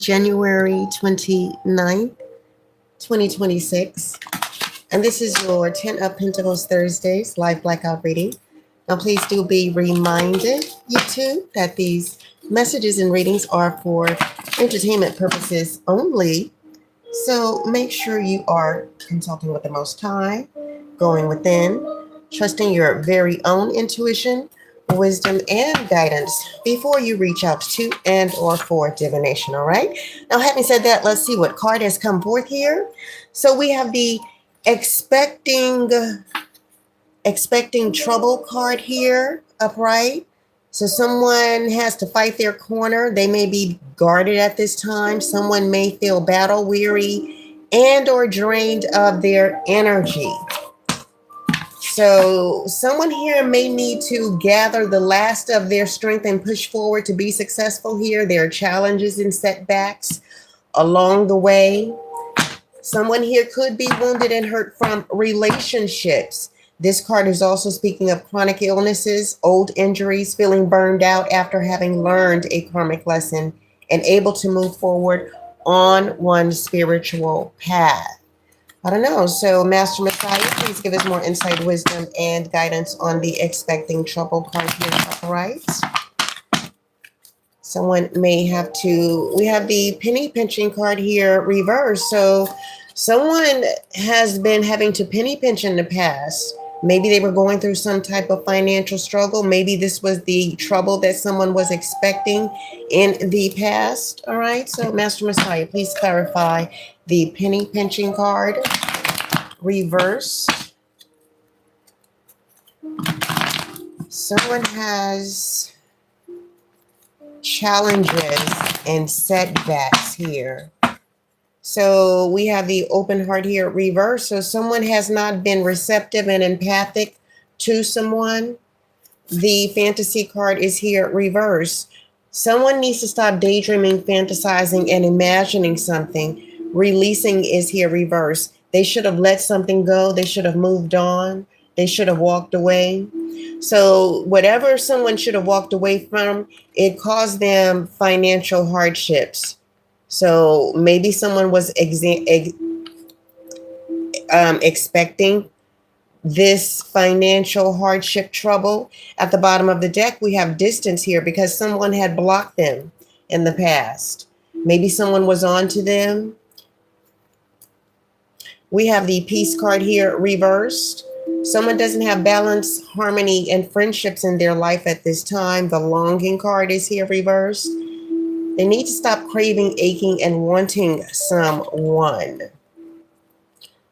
January 29th, 2026. And this is your 10 of Pentacles Thursdays live blackout reading. Now, please do be reminded, YouTube, that these messages and readings are for entertainment purposes only. So make sure you are consulting with the Most High, going within, trusting your very own intuition, wisdom, and guidance before you reach out to and or for divination. All right. Now, having said that, let's see what card has come forth here. So we have the expecting trouble card here upright. So someone has to fight their corner. They may be guarded at this time. Someone may feel battle weary and or drained of their energy. So someone here may need to gather the last of their strength and push forward to be successful here. There are challenges and setbacks along the way. Someone here could be wounded and hurt from relationships. This card is also speaking of chronic illnesses, old injuries, feeling burned out after having learned a karmic lesson and able to move forward on one's spiritual path. I don't know. So, Master Messiah, please give us more insight, wisdom, and guidance on the expecting trouble card here upright. Someone may have to, we have the penny pinching card here reversed. So someone has been having to penny pinch in the past. Maybe they were going through some type of financial struggle. Maybe this was the trouble that someone was expecting in the past. All right. So Master Messiah, please clarify the penny pinching card reversed. Someone has challenges and setbacks here. So we have the open heart here reversed. So someone has not been receptive and empathic to someone. The fantasy card is here reversed. Someone needs to stop daydreaming, fantasizing, and imagining something. Releasing is here reversed. They should have let something go. They should have moved on. They should have walked away. So whatever someone should have walked away from, it caused them financial hardships. So maybe someone was expecting this financial hardship trouble. At the bottom of the deck, we have distance here because someone had blocked them in the past. Maybe someone was on to them. We have the peace card here reversed. Someone doesn't have balance, harmony, and friendships in their life at this time. The longing card is here reversed. They need to stop craving, aching, and wanting someone.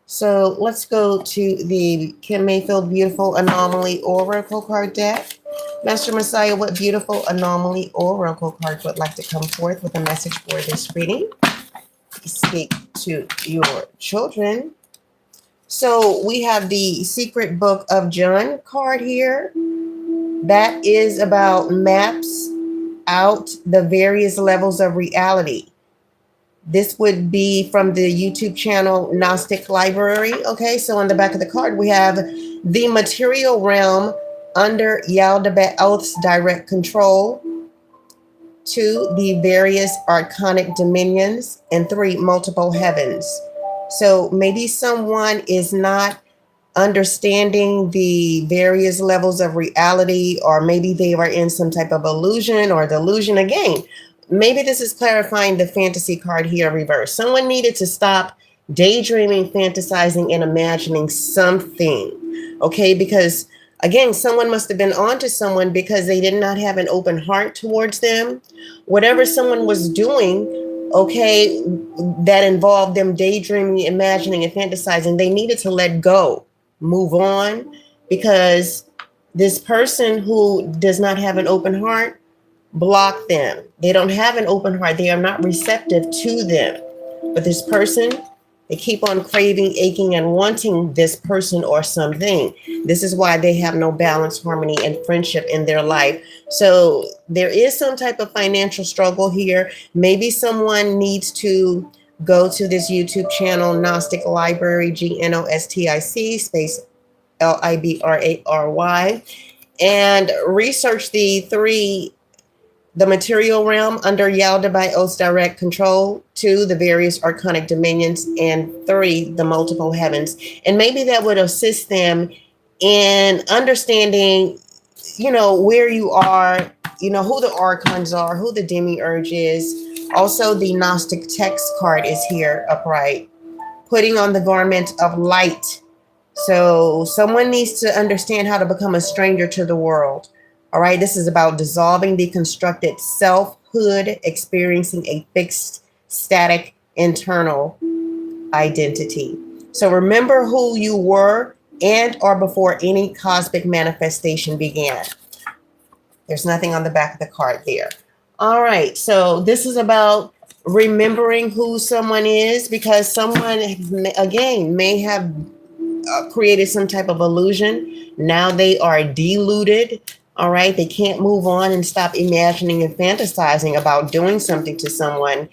So let's go to the kimMayfield Beautiful Anomaly Oracle card deck. Master Messiah, what beautiful anomaly oracle card would like to come forth with a message for this reading? Speak to your children. So we have the Secret Book of John card here. That is about maps out the various levels of reality. This would be from the YouTube channel Gnostic Library. Okay, so on the back of the card, we have the material realm under Yaldabaoth's direct control. 2, the various arcanic dominions, and 3, multiple heavens. So maybe someone is not understanding the various levels of reality, or maybe they are in some type of illusion or delusion. Again, maybe this is clarifying the fantasy card here reversed. Someone needed to stop daydreaming, fantasizing, and imagining something. Okay, because again, someone must have been onto someone because they did not have an open heart towards them. Whatever someone was doing, okay, that involved them daydreaming, imagining, and fantasizing, they needed to let go, move on, because this person who does not have an open heart blocked them. They don't have an open heart. They are not receptive to them. But this person, they keep on craving, aching, and wanting this person or something. This is why they have no balance, harmony, and friendship in their life. So there is some type of financial struggle here. Maybe someone needs to go to this YouTube channel, Gnostic Library, GNOSTIC space LIBRARY, and research the the material realm under Yalda by Oath's direct control. 2, the various archonic dominions. And 3, the multiple heavens. And maybe that would assist them in understanding, where you are, who the archons are, who the demiurge is. Also, the Gnostic text card is here upright, putting on the garment of light. So someone needs to understand how to become a stranger to the world. All right, this is about dissolving the constructed selfhood, experiencing a fixed, static, internal identity. So remember who you were and or before any cosmic manifestation began. There's nothing on the back of the card there. All right, so this is about remembering who someone is, because someone, again, may have created some type of illusion. Now they are deluded. All right, they can't move on and stop imagining and fantasizing about doing something to someone.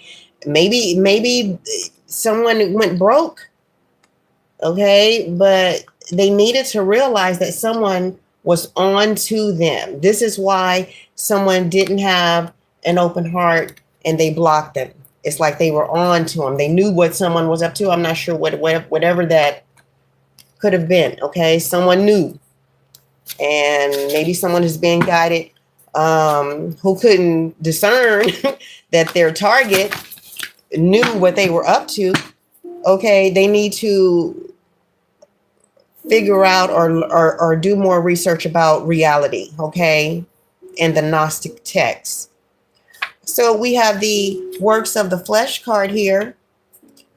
Maybe someone went broke. Okay, but they needed to realize that someone was on to them. This is why someone didn't have an open heart and they blocked them. It's like they were on to them. They knew what someone was up to. I'm not sure whatever that could have been. Okay, someone knew, and maybe someone is being guided who couldn't discern that their target knew what they were up to. Okay, they need to figure out or do more research about reality, okay, and the Gnostic texts. So we have the works of the flesh card here: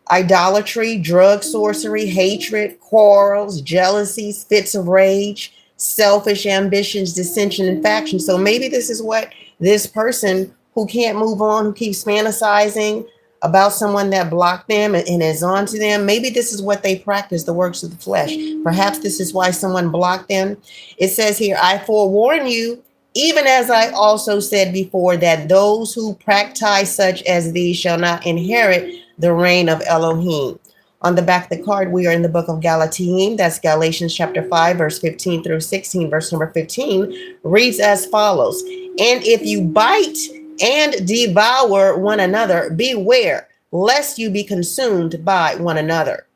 idolatry, drug, sorcery, hatred, quarrels, jealousies, fits of rage, selfish ambitions, dissension, and faction. So maybe this is what this person who can't move on, who keeps fantasizing about someone that blocked them and is on to them, maybe this is what they practice, the works of the flesh. Perhaps this is why someone blocked them. It says here, I forewarn you, even as I also said before, that those who practice such as these shall not inherit the reign of Elohim. On the back of the card, we are in the book of Galatians. That's Galatians chapter 5, verse 15 through 16. Verse number 15 reads as follows. And if you bite and devour one another, beware lest you be consumed by one another.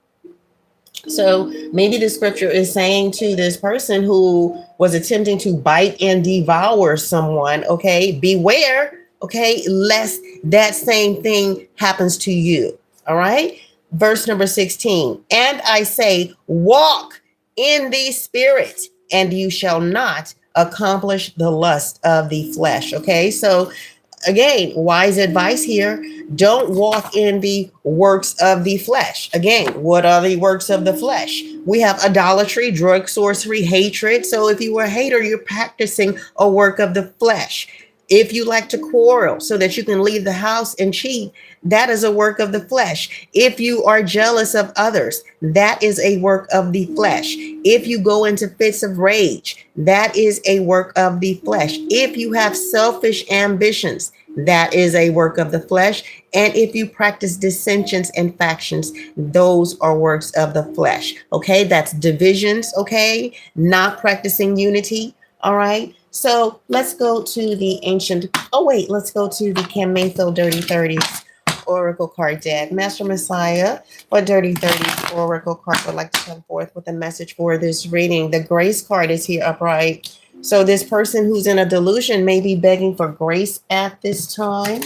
So maybe the scripture is saying to this person who was attempting to bite and devour someone, okay, beware, okay, lest that same thing happens to you. All right. Verse number 16. And I say, walk in the spirit, and you shall not accomplish the lust of the flesh. Okay. So again, wise advice here. Don't walk in the works of the flesh. Again, what are the works of the flesh? We have idolatry, drug, sorcery, hatred. So if you are a hater, you're practicing a work of the flesh. If you like to quarrel so that you can leave the house and cheat, that is a work of the flesh. If you are jealous of others, that is a work of the flesh. If you go into fits of rage, that is a work of the flesh. If you have selfish ambitions, that is a work of the flesh. And if you practice dissensions and factions, those are works of the flesh. Okay, that's divisions. Okay, not practicing unity. All right. So let's go to the let's go to the kimMayfield Dirty 30s Oracle card deck. Master Messiah, what Dirty 30s Oracle card would like to come forth with a message for this reading? The Grace card is here upright. So this person who's in a delusion may be begging for grace at this time.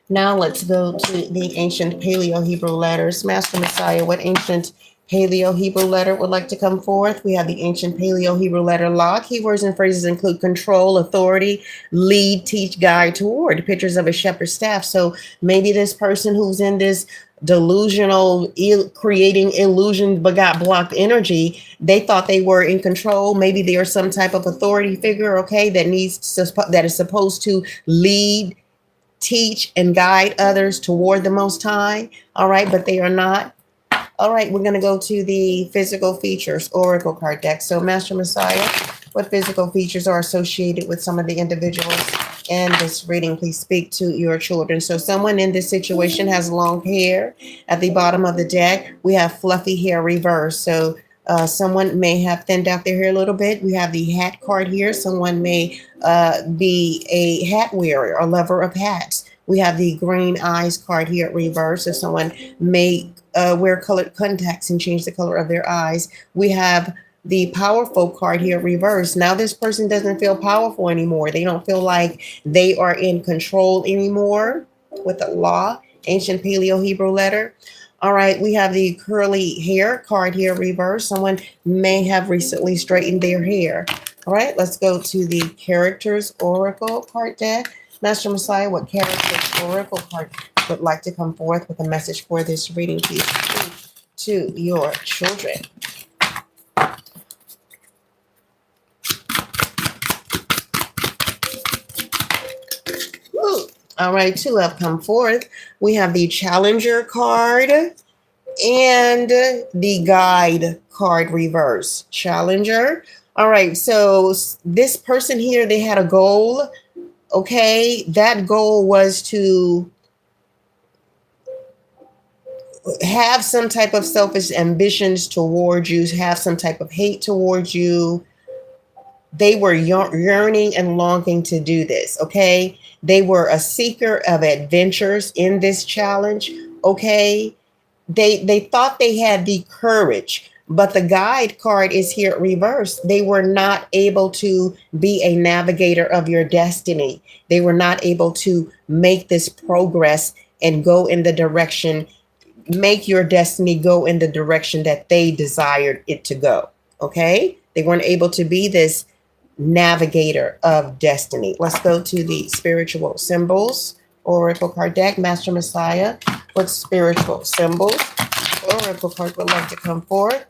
Now let's go to the ancient Paleo-Hebrew letters. Master Messiah, what ancient Paleo-Hebrew letter would like to come forth? We have the ancient Paleo-Hebrew letter law. Keywords and phrases include control, authority, lead, teach, guide, toward. Pictures of a shepherd's staff. So maybe this person who's in this delusional, creating illusion but got blocked energy, they thought they were in control. Maybe they are some type of authority figure, okay, that is supposed to lead, teach, and guide others toward the Most High. All right, but they are not. All right, we're going to go to the physical features Oracle card deck. So Master Messiah, what physical features are associated with some of the individuals in this reading? Please speak to your children. So someone in this situation has long hair. At the bottom of the deck, we have fluffy hair reverse. So Someone may have thinned out their hair a little bit. We have the hat card here. Someone may be a hat wearer or lover of hats. We have the green eyes card here reverse. So someone may wear colored contacts and change the color of their eyes. We have the powerful card here reverse. Now this person doesn't feel powerful anymore. They don't feel like they are in control anymore with the law, ancient Paleo Hebrew letter. All right, we have the curly hair card here reverse. Someone may have recently straightened their hair. All right, let's go to the characters oracle card deck. Master Messiah, what characters oracle card would like to come forth with a message for this reading, please, to your children? Ooh. All right, two have come forth. We have the challenger card and the guide card reverse. Challenger. All right, so this person here, they had a goal. Okay, that goal was to have some type of selfish ambitions towards you, have some type of hate towards you. They were yearning and longing to do this. Okay, they were a seeker of adventures in this challenge. Okay, they thought they had the courage, but the guide card is here reversed. They were not able to be a navigator of your destiny. They were not able to make this progress and go in the direction, make your destiny go in the direction that they desired it to go. Okay, they weren't able to be this navigator of destiny. Let's go to the spiritual symbols oracle card deck. Master Messiah, what spiritual symbols oracle card would like to come forth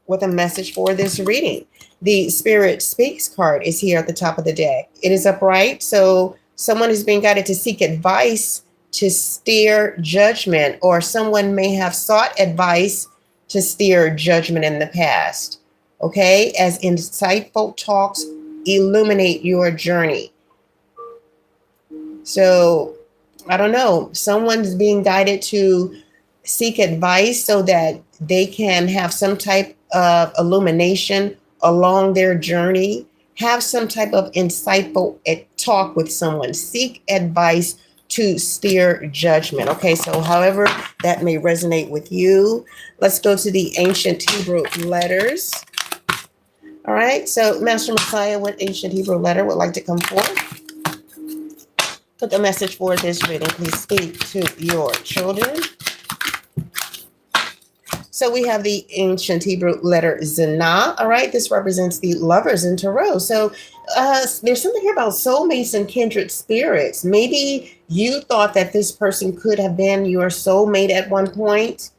with a message for this reading? The Spirit Speaks card is here at the top of the deck. It is upright, so someone is being guided to seek advice to steer judgment, or someone may have sought advice to steer judgment in the past. Okay, as insightful talks illuminate your journey. So, I don't know, someone's being guided to seek advice so that they can have some type of illumination along their journey, have some type of insightful talk with someone, seek advice to steer judgment. Okay, so however that may resonate with you, let's go to the ancient Hebrew letters. All right, so Master Messiah, what ancient Hebrew letter would like to come forth? Put the message for this reading. Please speak to your children. So we have the ancient Hebrew letter Zana. All right, this represents the lovers in Tarot. So there's something here about soulmates and kindred spirits. Maybe you thought that this person could have been your soulmate at one point,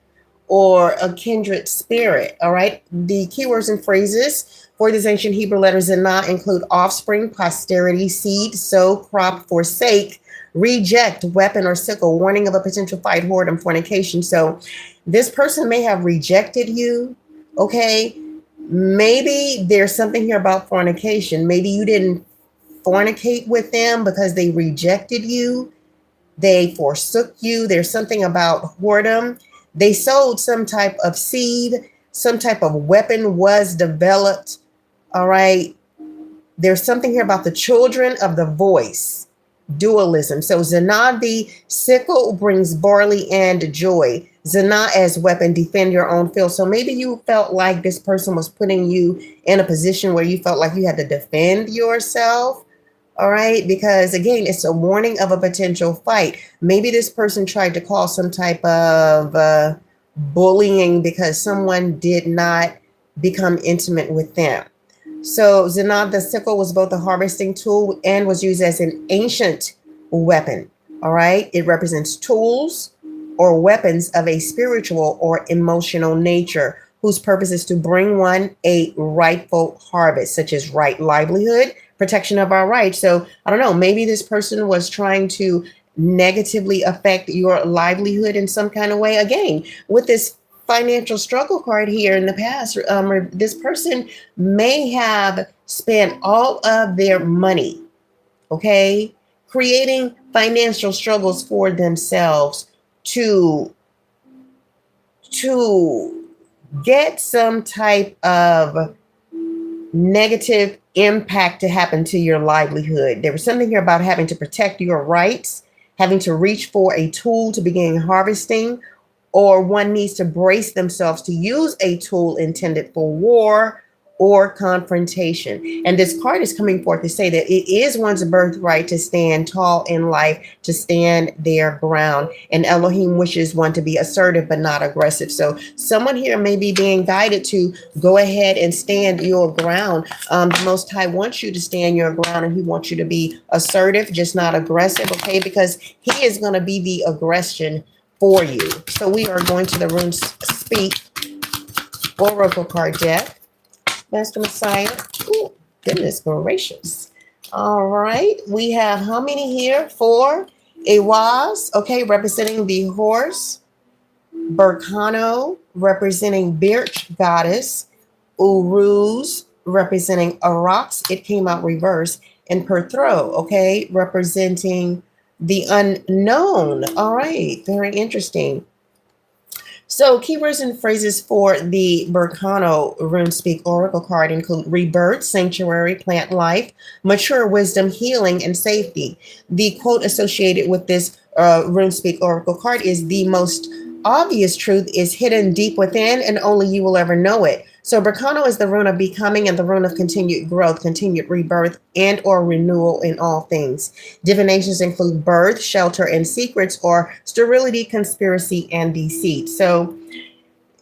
or a kindred spirit. All right, the keywords and phrases for this ancient Hebrew letter Zana include offspring, posterity, seed, sow, crop, forsake, reject, weapon, or sickle, warning of a potential fight, whoredom, fornication. So this person may have rejected you. Okay, maybe there's something here about fornication. Maybe you didn't fornicate with them because they rejected you. They forsook you. There's something about whoredom. They sowed some type of seed, some type of weapon was developed. All right. There's something here about the children of the voice, dualism. So Zana, the sickle, brings barley and joy. Zana as weapon, defend your own field. So maybe you felt like this person was putting you in a position where you felt like you had to defend yourself. All right, because again, it's a warning of a potential fight. Maybe this person tried to cause some type of bullying because someone did not become intimate with them. So Zana, the sickle, was both a harvesting tool and was used as an ancient weapon. All right, it represents tools or weapons of a spiritual or emotional nature whose purpose is to bring one a rightful harvest, such as right livelihood, protection of our rights. So I don't know, maybe this person was trying to negatively affect your livelihood in some kind of way. Again, with this financial struggle card here in the past, this person may have spent all of their money, okay, creating financial struggles for themselves to get some type of negative impact to happen to your livelihood. There was something here about having to protect your rights, having to reach for a tool to begin harvesting, or one needs to brace themselves to use a tool intended for war or confrontation. And this card is coming forth to say that it is one's birthright to stand tall in life, to stand their ground. And Elohim wishes one to be assertive but not aggressive. So someone here may be being guided to go ahead and stand your ground. The Most High wants you to stand your ground, and he wants you to be assertive, just not aggressive, okay? Because he is going to be the aggression for you. So we are going to the Rune Speak Oracle card deck. Master Messiah. Ooh, goodness gracious. All right. We have how many here? 4. A was, okay, representing the horse. Berkano, representing Birch goddess. Uruz, representing Arax. It came out reverse. And Perthro, okay, representing the unknown. All right. Very interesting. So keywords and phrases for the Berkano Rune Speak Oracle card include rebirth, sanctuary, plant life, mature wisdom, healing, and safety. The quote associated with this Rune Speak Oracle card is the most obvious truth is hidden deep within, and only you will ever know it. So Berkano is the rune of becoming and the rune of continued growth, continued rebirth, and or renewal in all things. Divinations include birth, shelter, and secrets, or sterility, conspiracy, and deceit. So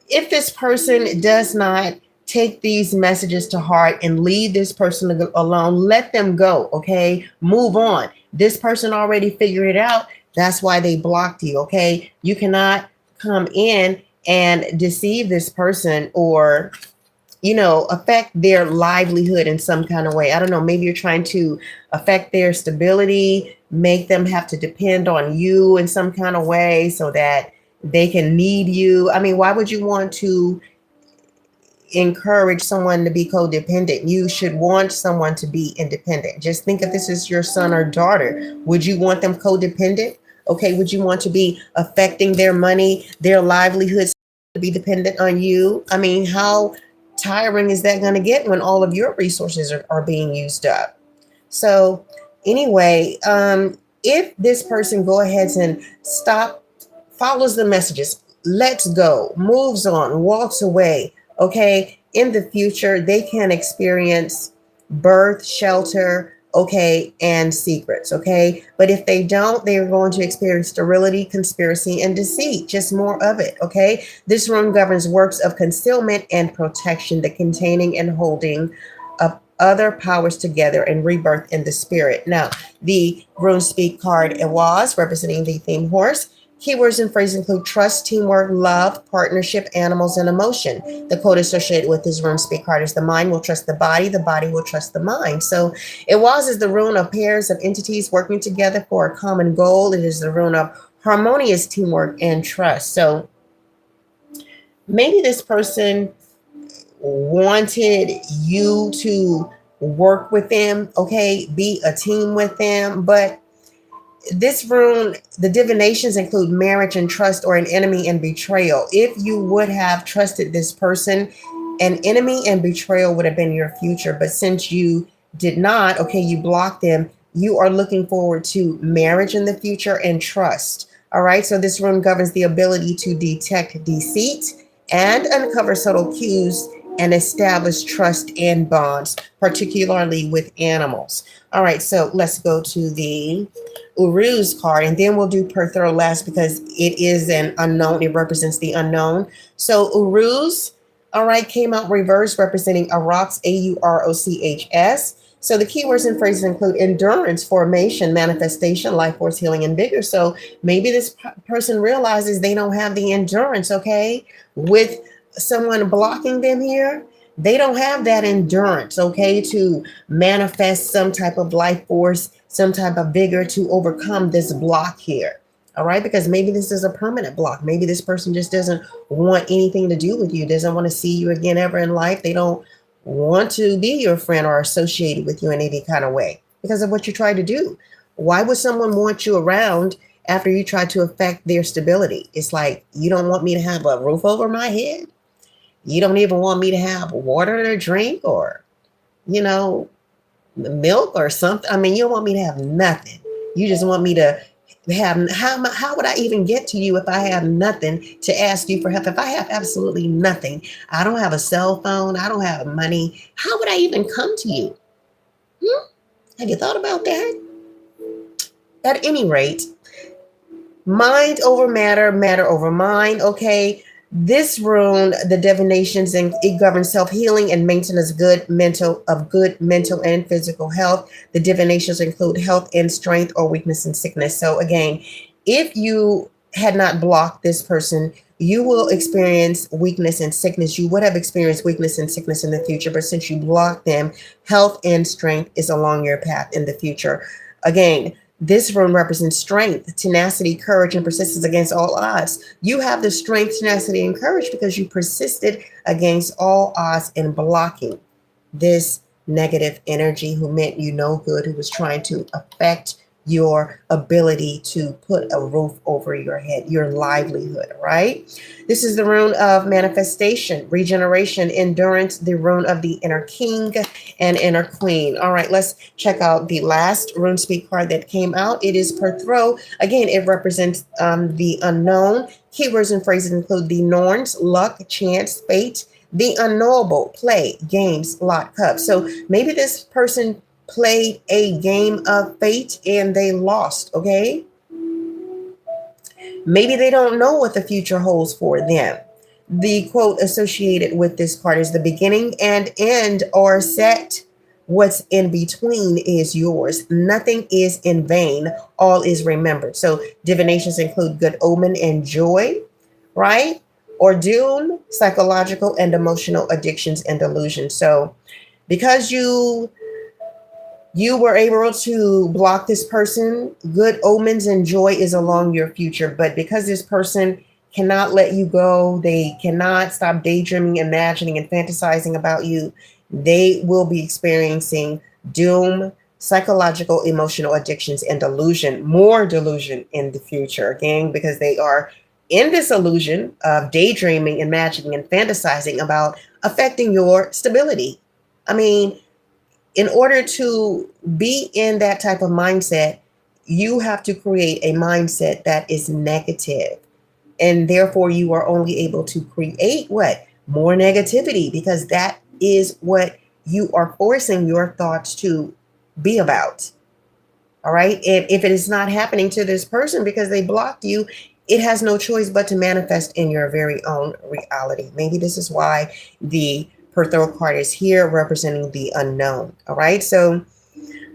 if this person does not take these messages to heart and leave this person alone, let them go, okay? Move on. This person already figured it out. That's why they blocked you, okay? You cannot come in and deceive this person or affect their livelihood in some kind of way. I don't know, maybe you're trying to affect their stability, make them have to depend on you in some kind of way so that they can need you. I mean, why would you want to encourage someone to be codependent? You should want someone to be independent. Just think if this is your son or daughter, would you want them codependent? Okay, would you want to be affecting their money, their livelihoods to be dependent on you? I mean, how tiring is that going to get when all of your resources are being used up? So anyway, if this person go ahead and follows the messages, lets go, moves on, walks away, okay, in the future, they can experience birth, shelter, okay, and secrets, okay? But if they don't, they're going to experience sterility, conspiracy, and deceit, just more of it, okay? This rune governs works of concealment and protection, the containing and holding of other powers together and rebirth in the spirit. Now, the Rune Speak card, it was representing the theme horse. Keywords and phrases include trust, teamwork, love, partnership, animals, and emotion. The quote associated with this Rune Speak card is the mind will trust the body will trust the mind. So it is the rune of pairs of entities working together for a common goal. It is the rune of harmonious teamwork and trust. So maybe this person wanted you to work with them, okay, be a team with them, but this rune, the divinations include marriage and trust, or an enemy and betrayal. If you would have trusted this person, an enemy and betrayal would have been your future. But since you did not, okay, you blocked them, you are looking forward to marriage in the future and trust. All right. So this rune governs the ability to detect deceit and uncover subtle cues and establish trust and bonds, particularly with animals. All right. So let's go to the Uruz card, and then we'll do Perthro last because it is an unknown. It represents the unknown. So Uruz, all right, came out reverse, representing Arax, Aurochs. So the keywords and phrases include endurance, formation, manifestation, life force, healing, and vigor. So maybe this person realizes they don't have the endurance, okay? With someone blocking them here, they don't have that endurance, okay, to manifest some type of life force, some type of vigor to overcome this block here. All right, because maybe this is a permanent block. Maybe this person just doesn't want anything to do with you, doesn't want to see you again ever in life. They don't want to be your friend or associated with you in any kind of way because of what you tried to do. Why would someone want you around after you try to affect their stability? It's like, you don't want me to have a roof over my head? You don't even want me to have water to drink or, you know, milk or something. I mean, you don't want me to have nothing. You just want me to have, how would I even get to you if I have nothing to ask you for help? If I have absolutely nothing, I don't have a cell phone, I don't have money, how would I even come to you? Have you thought about that? At any rate, mind over matter, matter over mind. Okay. This rune, the divinations, and it governs self-healing and maintenance good mental and physical health. The divinations include health and strength or weakness and sickness. So again, if you had not blocked this person, you will experience weakness and sickness. You would have experienced weakness and sickness in the future, but since you blocked them, health and strength is along your path in the future. Again, this rune represents strength, tenacity, courage, and persistence against all odds. You have the strength, tenacity, and courage because you persisted against all odds in blocking this negative energy who meant you no good, who was trying to affect your ability to put a roof over your head, your livelihood, right? This is the rune of manifestation, regeneration, endurance, the rune of the inner king and inner queen. All right, let's check out the last rune speak card that came out. It is per throw. Again, it represents the unknown. Keywords and phrases include the norns, luck, chance, fate, the unknowable, play, games, lot, cup. So maybe this person played a game of fate and they lost, okay? Maybe they don't know what the future holds for them. The quote associated with this card is the beginning and end are set. What's in between is yours. Nothing is in vain. All is remembered. So divinations include good omen and joy, right? Or doom, psychological and emotional addictions and delusions. So because you were able to block this person, good omens and joy is along your future. But because this person cannot let you go, they cannot stop daydreaming, imagining, and fantasizing about you, they will be experiencing doom, psychological, emotional addictions, and delusion, more delusion in the future, again, because they are in this illusion of daydreaming, imagining, and fantasizing about affecting your stability. I mean, in order to be in that type of mindset, you have to create a mindset that is negative. And therefore, you are only able to create what? More negativity, because that is what you are forcing your thoughts to be about. All right. And if it is not happening to this person because they blocked you, it has no choice but to manifest in your very own reality. Maybe this is why the Perthro card is here representing the unknown. All right. So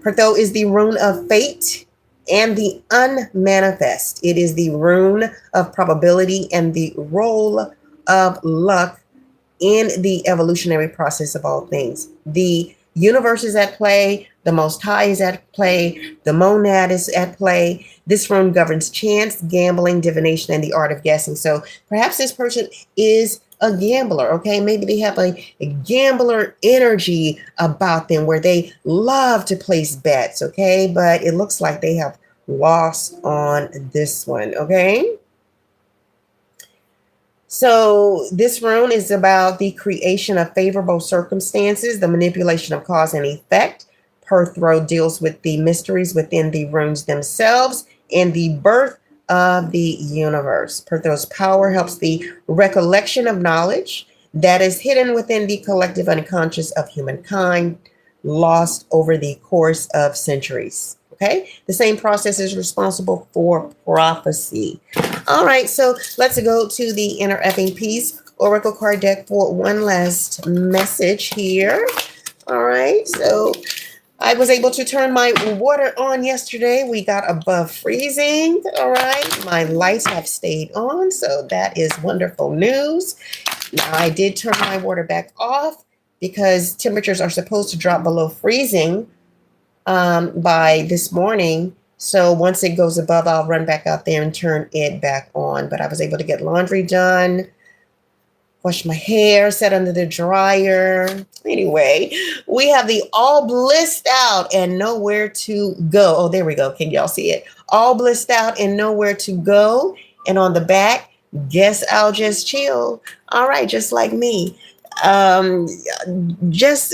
Perthro is the rune of fate and the unmanifest. It is the rune of probability and the role of luck in the evolutionary process of all things. The universe is at play. The Most High is at play. The monad is at play. This rune governs chance, gambling, divination, and the art of guessing. So perhaps this person is a gambler, okay? Maybe they have a gambler energy about them where they love to place bets, okay? But it looks like they have lost on this one, okay? So this rune is about the creation of favorable circumstances, the manipulation of cause and effect. Perthro deals with the mysteries within the runes themselves and the birth of the universe. Perthro's power helps the recollection of knowledge that is hidden within the collective unconscious of humankind, lost over the course of centuries. Okay, the same process is responsible for prophecy. All right, so let's go to the inner effing piece oracle card deck for one last message here. All right, so I was able to turn my water on yesterday. We got above freezing. All right, my lights have stayed on, so that is wonderful news. Now I did turn my water back off because temperatures are supposed to drop below freezing by this morning. So once it goes above, I'll run back out there and turn it back on. But I was able to get laundry done, wash my hair, set under the dryer. Anyway, we have the all blissed out and nowhere to go. Oh, there we go. Can y'all see it? All blissed out and nowhere to go. And on the back, Guess I'll just chill. All right, just like me. Um, just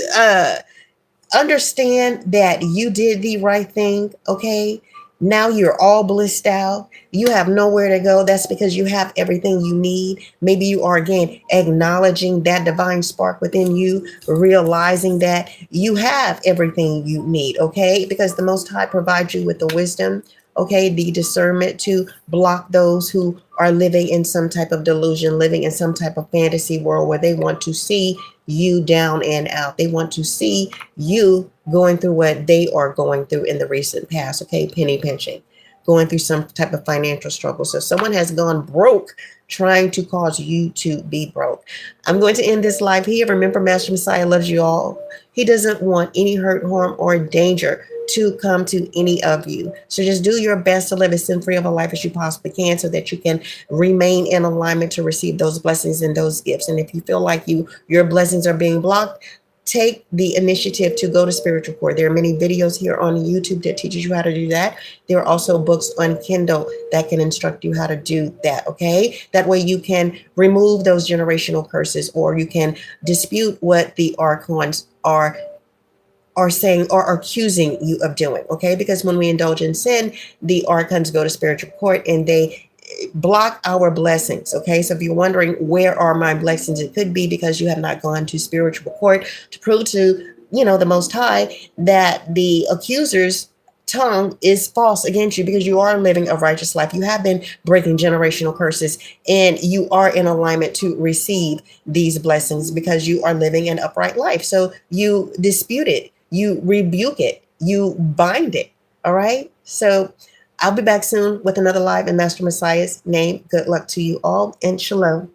understand that you did the right thing, okay? Now you're all blissed out. You have nowhere to go. That's because you have everything you need. Maybe you are, again, acknowledging that divine spark within you, realizing that you have everything you need, okay? Because the Most High provides you with the wisdom, okay, the discernment to block those who are living in some type of delusion, living in some type of fantasy world where they want to see you down and out. They want to see you going through what they are going through in the recent past, okay? Penny pinching, going through some type of financial struggle. So someone has gone broke trying to cause you to be broke. I'm going to end this live here. Remember, Master Messiah loves you all. He doesn't want any hurt, harm, or danger to come to any of you. So just do your best to live as sin-free of a life as you possibly can so that you can remain in alignment to receive those blessings and those gifts. And if you feel like your blessings are being blocked, take the initiative to go to spiritual core. There are many videos here on YouTube that teaches you how to do that. There are also books on Kindle that can instruct you how to do that, okay? That way you can remove those generational curses, or you can dispute what the archons are saying or are accusing you of doing, okay? Because when we indulge in sin, the archons go to spiritual court and they block our blessings, okay? So if you're wondering, where are my blessings, it could be because you have not gone to spiritual court to prove to, the Most High that the accuser's tongue is false against you, because you are living a righteous life. You have been breaking generational curses, and you are in alignment to receive these blessings because you are living an upright life. So you dispute it, you rebuke it, you bind it. All right. So I'll be back soon with another live in Master Messiah's name. Good luck to you all, and shalom.